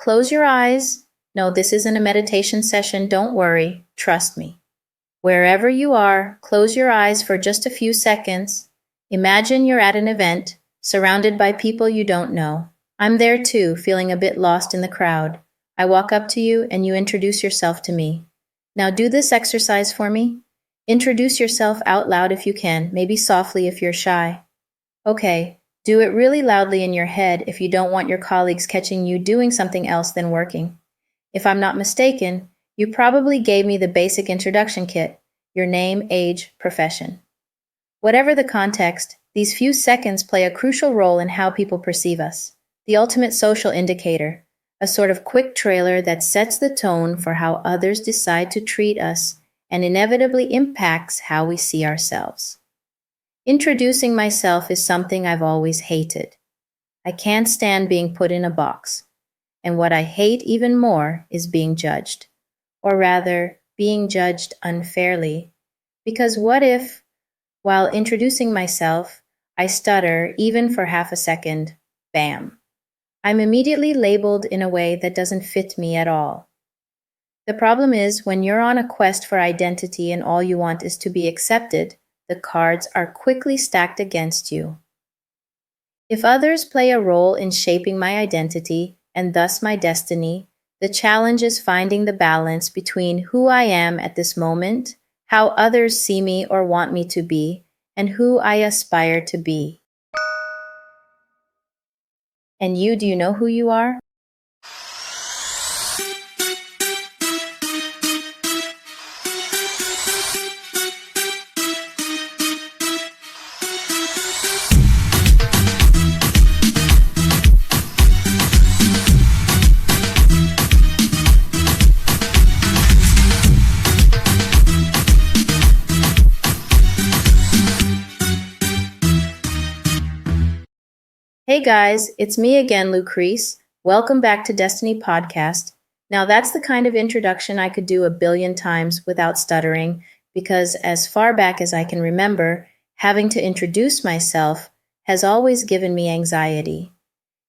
close your eyes. No, this isn't a meditation session. Don't worry. Trust me. Wherever you are, close your eyes for just a few seconds. Imagine you're at an event, surrounded by people you don't know. I'm there too, feeling a bit lost in the crowd. I walk up to you and you introduce yourself to me. Now do this exercise for me. Introduce yourself out loud if you can, maybe softly if you're shy. Okay, do it really loudly in your head if you don't want your colleagues catching you doing something else than working. If I'm not mistaken, you probably gave me the basic introduction kit, your name, age, profession. Whatever the context, these few seconds play a crucial role in how people perceive us. The ultimate social indicator, a sort of quick trailer that sets the tone for how others decide to treat us and inevitably impacts how we see ourselves. Introducing myself is something I've always hated. I can't stand being put in a box. And what I hate even more is being judged. Or rather, being judged unfairly. Because what if, while introducing myself, I stutter even for half a second? Bam. I'm immediately labeled in a way that doesn't fit me at all. The problem is, when you're on a quest for identity and all you want is to be accepted, the cards are quickly stacked against you. If others play a role in shaping my identity, and thus my destiny, the challenge is finding the balance between who I am at this moment, how others see me or want me to be, and who I aspire to be. And you, do you know who you are? Hey guys, it's me again, Lucrece. Welcome back to Destiny Podcast. Now that's the kind of introduction I could do a billion times without stuttering, because as far back as I can remember, having to introduce myself has always given me anxiety.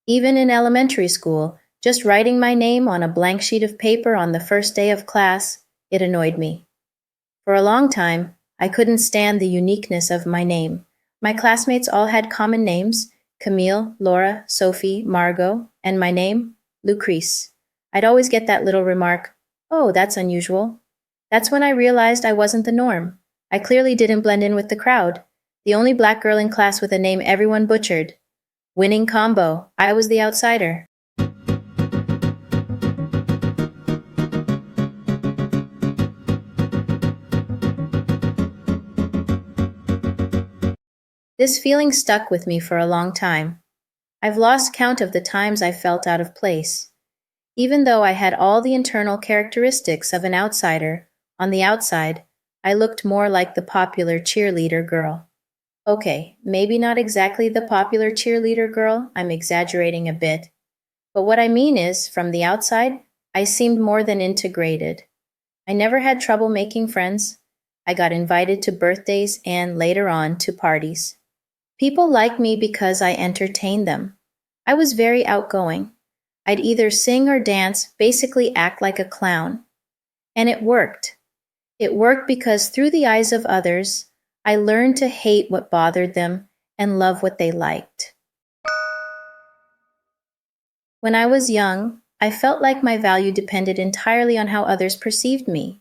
Even in elementary school, just writing my name on a blank sheet of paper on the first day of class, it annoyed me. For a long time, I couldn't stand the uniqueness of my name. My classmates all had common names: Camille, Laura, Sophie, Margot, and my name, Lucrece. I'd always get that little remark, "Oh, that's unusual." That's when I realized I wasn't the norm. I clearly didn't blend in with the crowd. The only black girl in class with a name everyone butchered. Winning combo. I was the outsider. This feeling stuck with me for a long time. I've lost count of the times I felt out of place. Even though I had all the internal characteristics of an outsider, on the outside, I looked more like the popular cheerleader girl. Okay, maybe not exactly the popular cheerleader girl, I'm exaggerating a bit. But what I mean is, from the outside, I seemed more than integrated. I never had trouble making friends. I got invited to birthdays and, later on, to parties. People liked me because I entertained them. I was very outgoing. I'd either sing or dance, basically act like a clown. And it worked. It worked because through the eyes of others, I learned to hate what bothered them and love what they liked. When I was young, I felt like my value depended entirely on how others perceived me.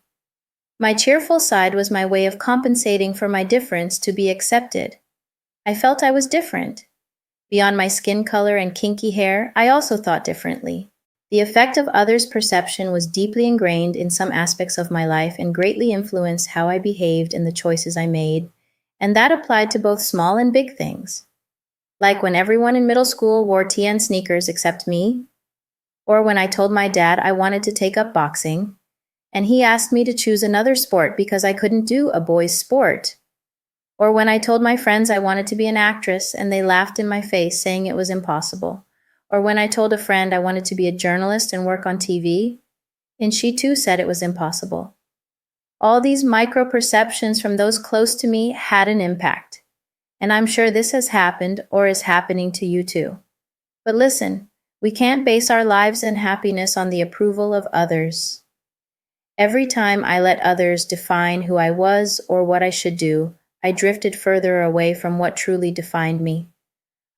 My cheerful side was my way of compensating for my difference to be accepted. I felt I was different. Beyond my skin color and kinky hair, I also thought differently. The effect of others' perception was deeply ingrained in some aspects of my life and greatly influenced how I behaved and the choices I made, and that applied to both small and big things. Like when everyone in middle school wore TN sneakers except me, or when I told my dad I wanted to take up boxing, and he asked me to choose another sport because I couldn't do a boys' sport. Or when I told my friends I wanted to be an actress and they laughed in my face saying it was impossible. Or when I told a friend I wanted to be a journalist and work on TV, and she too said it was impossible. All these micro-perceptions from those close to me had an impact. And I'm sure this has happened or is happening to you too. But listen, We can't base our lives and happiness on the approval of others. Every time I let others define who I was or what I should do, I drifted further away from what truly defined me.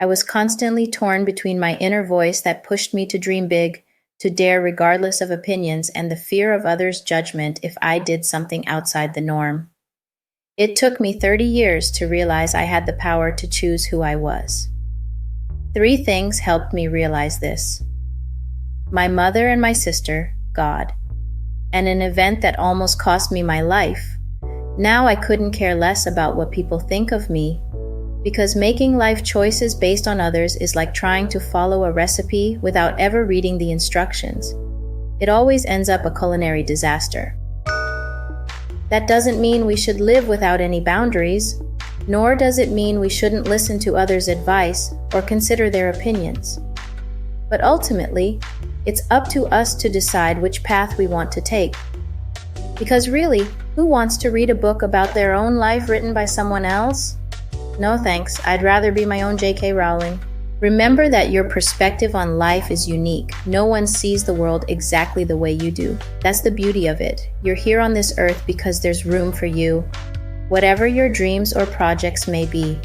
I was constantly torn between my inner voice that pushed me to dream big, to dare regardless of opinions, and the fear of others' judgment if I did something outside the norm. It took me 30 years to realize I had the power to choose who I was. 3 things helped me realize this: my mother and my sister, God, and an event that almost cost me my life. Now I couldn't care less about what people think of me, because making life choices based on others is like trying to follow a recipe without ever reading the instructions. It always ends up a culinary disaster. That doesn't mean we should live without any boundaries, nor does it mean we shouldn't listen to others' advice or consider their opinions. But ultimately, it's up to us to decide which path we want to take. Because really, who wants to read a book about their own life written by someone else? No thanks, I'd rather be my own J.K. Rowling. Remember that your perspective on life is unique. No one sees the world exactly the way you do. That's the beauty of it. You're here on this earth because there's room for you. Whatever your dreams or projects may be,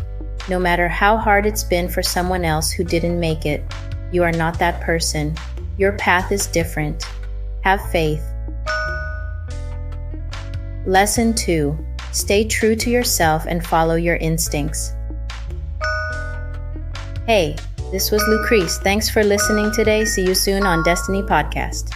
no matter how hard it's been for someone else who didn't make it, you are not that person. Your path is different. Have faith. Lesson 2. Stay true to yourself and follow your instincts. Hey, this was Lucrece. Thanks for listening today. See you soon on Destiny Podcast.